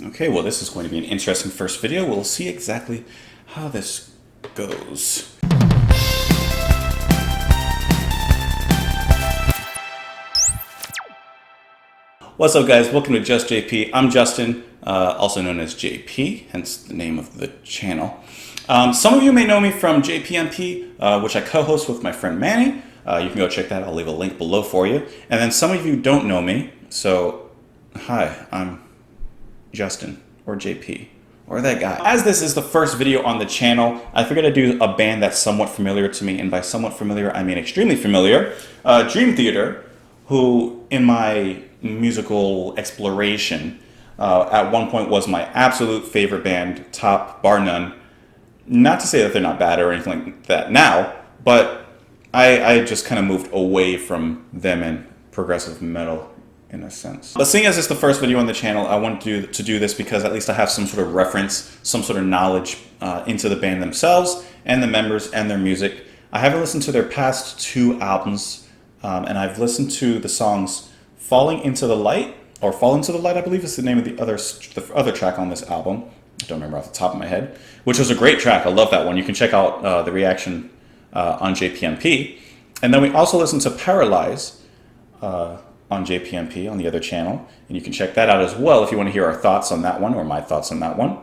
Okay, well this is going to be an interesting first video. We'll see exactly how this goes. What's up guys, welcome to Just JP. I'm Justin, also known as JP, hence the name of the channel. Some of you may know me from JPMP, which I co-host with my friend Manny. You can go check that out, I'll leave a link below for you. And then some of you don't know me, so hi, I'm Justin, or JP, or that guy. As this is the first video on the channel, I figured I'd do a band that's somewhat familiar to me, and by somewhat familiar, I mean extremely familiar. Dream Theater, who in my musical exploration, at one point was my absolute favorite band, top bar none. Not to say that they're not bad or anything like that now, but I just kind of moved away from them and progressive metal in a sense. But seeing as it's the first video on the channel, I want to do this because at least I have some sort of reference, some sort of knowledge into the band themselves and the members and their music. I haven't listened to their past two albums, and I've listened to the songs Falling Into the Light, or Fall Into the Light, I believe is the name of the other track on this album. I don't remember off the top of my head, which was a great track. I love that one. You can check out the reaction on JPMP. And then we also listened to Paralyze, on JPMP on the other channel, and you can check that out as well if you want to hear our thoughts on that one or my thoughts on that one.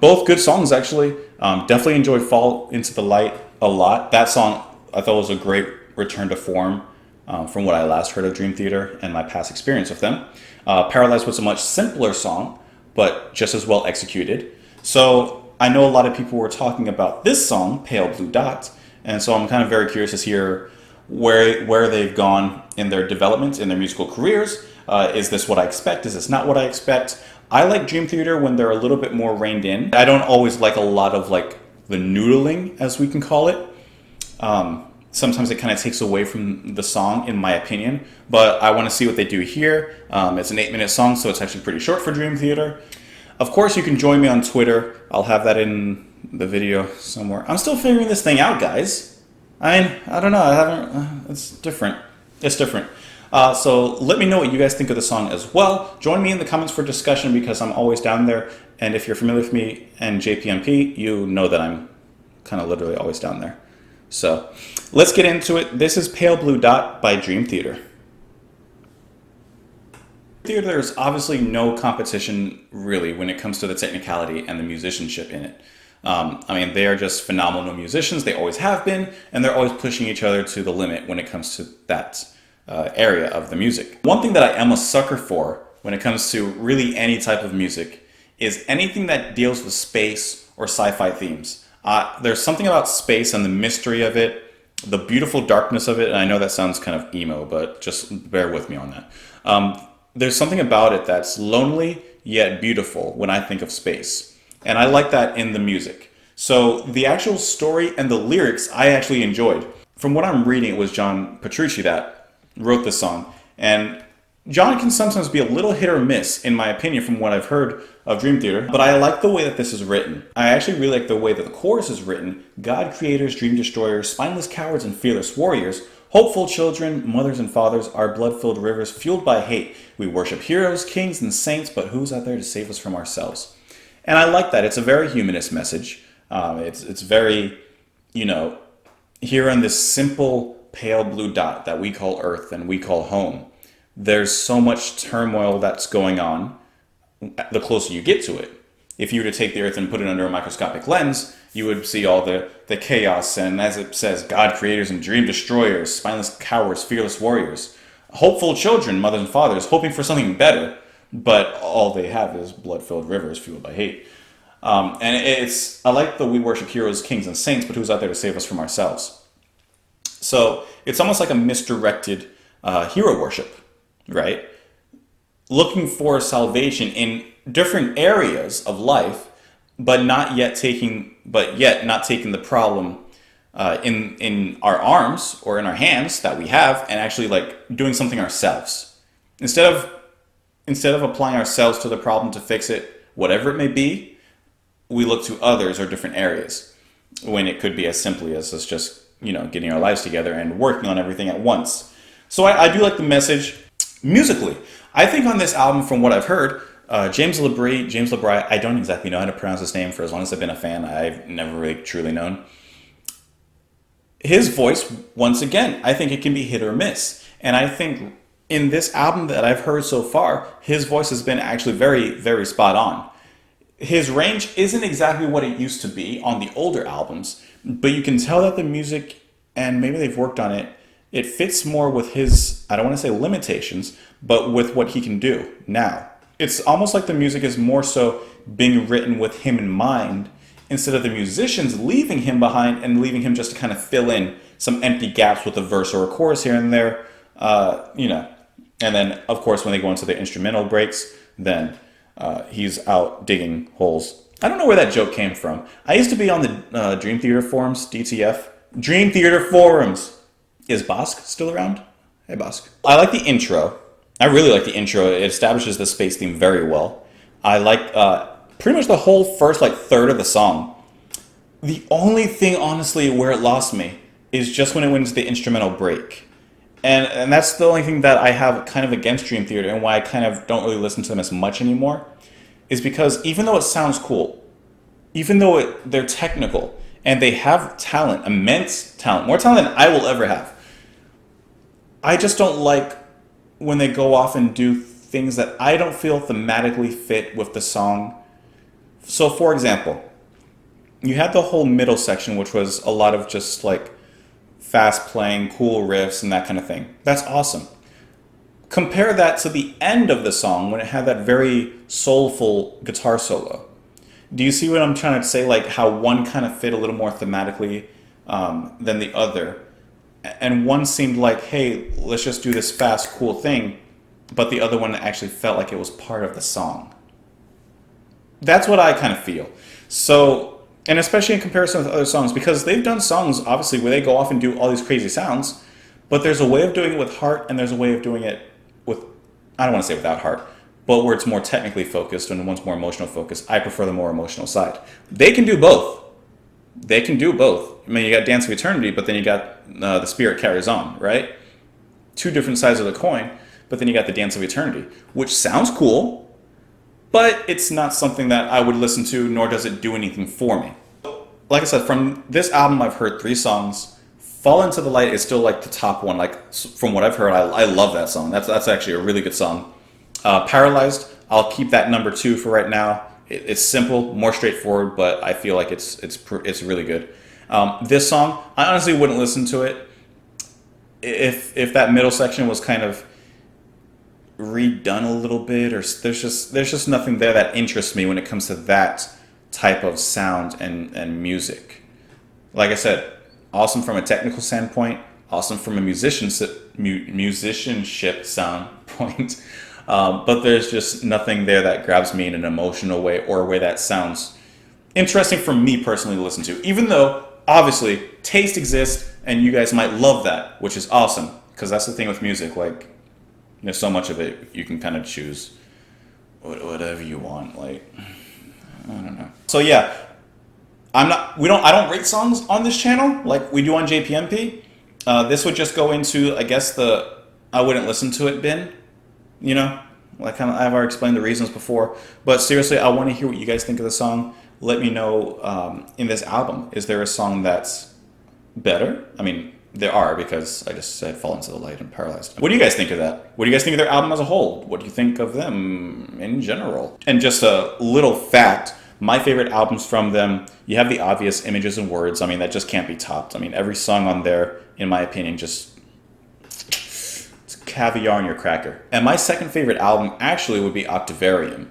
Both good songs actually. Definitely enjoyed Fall Into the Light a lot. That song I thought was a great return to form from what I last heard of Dream Theater and my past experience with them. Paralyzed was a much simpler song, but just as well executed. So I know a lot of people were talking about this song, Pale Blue Dot, and so I'm kind of very curious to hear where they've gone in their development, in their musical careers. Is this what I expect? Is this not what I expect? I like Dream Theater when they're a little bit more reined in. I don't always like a lot of like the noodling, as we can call it. Sometimes it kind of takes away from the song, in my opinion, but I want to see what they do here. It's an 8-minute song, so it's actually pretty short for Dream Theater. Of course, you can join me on Twitter. I'll have that in the video somewhere. I'm still figuring this thing out, guys. I don't know, I haven't, it's different. It's different. So let me know what you guys think of the song as well. Join me in the comments for discussion because I'm always down there. And if you're familiar with me and JPMP, you know that I'm kind of literally always down there. So let's get into it. This is Pale Blue Dot by Dream Theater. There's obviously no competition really when it comes to the technicality and the musicianship in it. I mean, they are just phenomenal musicians. They always have been, and they're always pushing each other to the limit when it comes to that area of the music. One thing that I am a sucker for when it comes to really any type of music is anything that deals with space or sci-fi themes. There's something about space and the mystery of it, the beautiful darkness of it, and I know that sounds kind of emo, but just bear with me on that. There's something about it that's lonely yet beautiful when I think of space. And I like that in the music. So the actual story and the lyrics I actually enjoyed. From what I'm reading, it was John Petrucci that wrote this song. And John can sometimes be a little hit or miss, in my opinion, from what I've heard of Dream Theater. But I like the way that this is written. I actually really like the way that the chorus is written. God creators, dream destroyers, spineless cowards, and fearless warriors. Hopeful children, mothers and fathers, our blood-filled rivers fueled by hate. We worship heroes, kings, and saints, but who's out there to save us from ourselves? And I like that. It's a very humanist message. It's very, here on this simple pale blue dot that we call Earth and we call home, there's so much turmoil that's going on the closer you get to it. If you were to take the Earth and put it under a microscopic lens, you would see all the chaos, and as it says, God creators and dream destroyers, spineless cowards, fearless warriors, hopeful children, mothers and fathers, hoping for something better. But all they have is blood-filled rivers fueled by hate. And I like the we worship heroes, kings, and saints, but who's out there to save us from ourselves? So it's almost like a misdirected hero worship, right? Looking for salvation in different areas of life, but yet not taking the problem in our arms or in our hands that we have, and actually like doing something ourselves. Instead of applying ourselves to the problem to fix it, whatever it may be, we look to others or different areas when it could be as simply as us just, getting our lives together and working on everything at once. So I do like the message musically. I think on this album, from what I've heard, James Labrie, James Labrie, I don't exactly know how to pronounce his name. For as long as I've been a fan, I've never really truly known. His voice, once again, I think it can be hit or miss. And I think in this album that I've heard so far, his voice has been actually very, very spot on. His range isn't exactly what it used to be on the older albums, but you can tell that the music, and maybe they've worked on it, it fits more with his, I don't want to say limitations, but with what he can do now. It's almost like the music is more so being written with him in mind instead of the musicians leaving him behind and leaving him just to kind of fill in some empty gaps with a verse or a chorus here and there, you know. And then, of course, when they go into the instrumental breaks, then he's out digging holes. I don't know where that joke came from. I used to be on the Dream Theater forums, DTF. Dream Theater forums. Is Bosk still around? Hey, Bosk. I like the intro. I really like the intro. It establishes the space theme very well. I like pretty much the whole first third of the song. The only thing, honestly, where it lost me is just when it went into the instrumental break. And that's the only thing that I have kind of against Dream Theater and why I kind of don't really listen to them as much anymore, is because even though it sounds cool, even though they're technical, and they have talent, immense talent, more talent than I will ever have, I just don't like when they go off and do things that I don't feel thematically fit with the song. So, for example, you had the whole middle section, which was a lot of just fast playing, cool riffs and that kind of thing. That's awesome. Compare that to the end of the song when it had that very soulful guitar solo. Do you see what I'm trying to say? Like how one kind of fit a little more thematically than the other. And one seemed like, hey, let's just do this fast, cool thing. But the other one actually felt like it was part of the song. That's what I kind of feel. So, and especially in comparison with other songs, because they've done songs, obviously, where they go off and do all these crazy sounds, but there's a way of doing it with heart, and there's a way of doing it with, I don't want to say without heart, but where it's more technically focused and one's more emotional focused. I prefer the more emotional side. They can do both. They can do both. I mean, you got Dance of Eternity, but then you got The Spirit Carries On, right? Two different sides of the coin, but then you got the Dance of Eternity, which sounds cool, but it's not something that I would listen to, nor does it do anything for me. Like I said, from this album, I've heard 3 songs. Fall Into the Light is still the top one. From what I've heard, I love that song. That's actually a really good song. Paralyzed, I'll keep that number 2 for right now. It's simple, more straightforward, but I feel like it's really good. This song, I honestly wouldn't listen to it if that middle section was kind of redone a little bit, or there's just nothing there that interests me when it comes to that type of sound and music. Like I said, awesome from a technical standpoint, awesome from a musicianship sound point. But there's just nothing there that grabs me in an emotional way or a way that sounds interesting for me personally to listen to. Even though, obviously, taste exists and you guys might love that, which is awesome. Because that's the thing with music. There's so much of it, you can kind of choose whatever you want. I don't know. So yeah, I don't rate songs on this channel like we do on JPMP. This would just go into, I guess, I wouldn't listen to it bin. I've already explained the reasons before. But seriously, I want to hear what you guys think of the song. Let me know in this album, is there a song that's better? I mean, there are, because I just said Fall Into the Light and Paralyzed. What do you guys think of that? What do you guys think of their album as a whole? What do you think of them in general? And just a little fact, my favorite albums from them, you have the obvious Images and Words. I mean, that just can't be topped. I mean, every song on there, in my opinion, just caviar in your cracker. And my second favorite album actually would be Octavarium.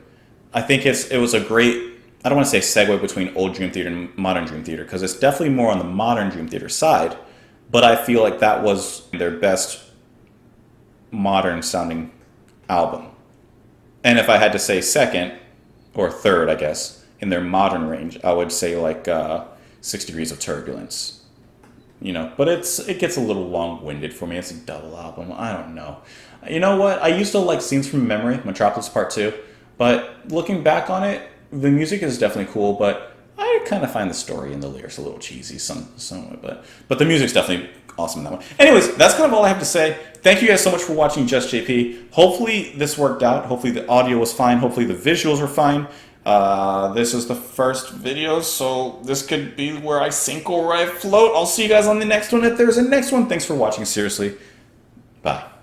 I think it was a great, I don't want to say segue between old Dream Theater and modern Dream Theater, because it's definitely more on the modern Dream Theater side, but I feel like that was their best modern sounding album. And if I had to say second, or third, I guess, in their modern range, I would say 6 Degrees of Turbulence. But it gets a little long-winded for me. It's a double album. I don't know. You know what? I used to like Scenes from Memory, Metropolis Part 2. But looking back on it, the music is definitely cool. But I kind of find the story and the lyrics a little cheesy, somewhat, but the music's definitely awesome in that one. Anyways, that's kind of all I have to say. Thank you guys so much for watching Just JP. Hopefully this worked out. Hopefully the audio was fine. Hopefully the visuals are fine. This is the first video, so this could be where I sink or where I float. I'll see you guys on the next one if there's a next one. Thanks for watching. Seriously. Bye.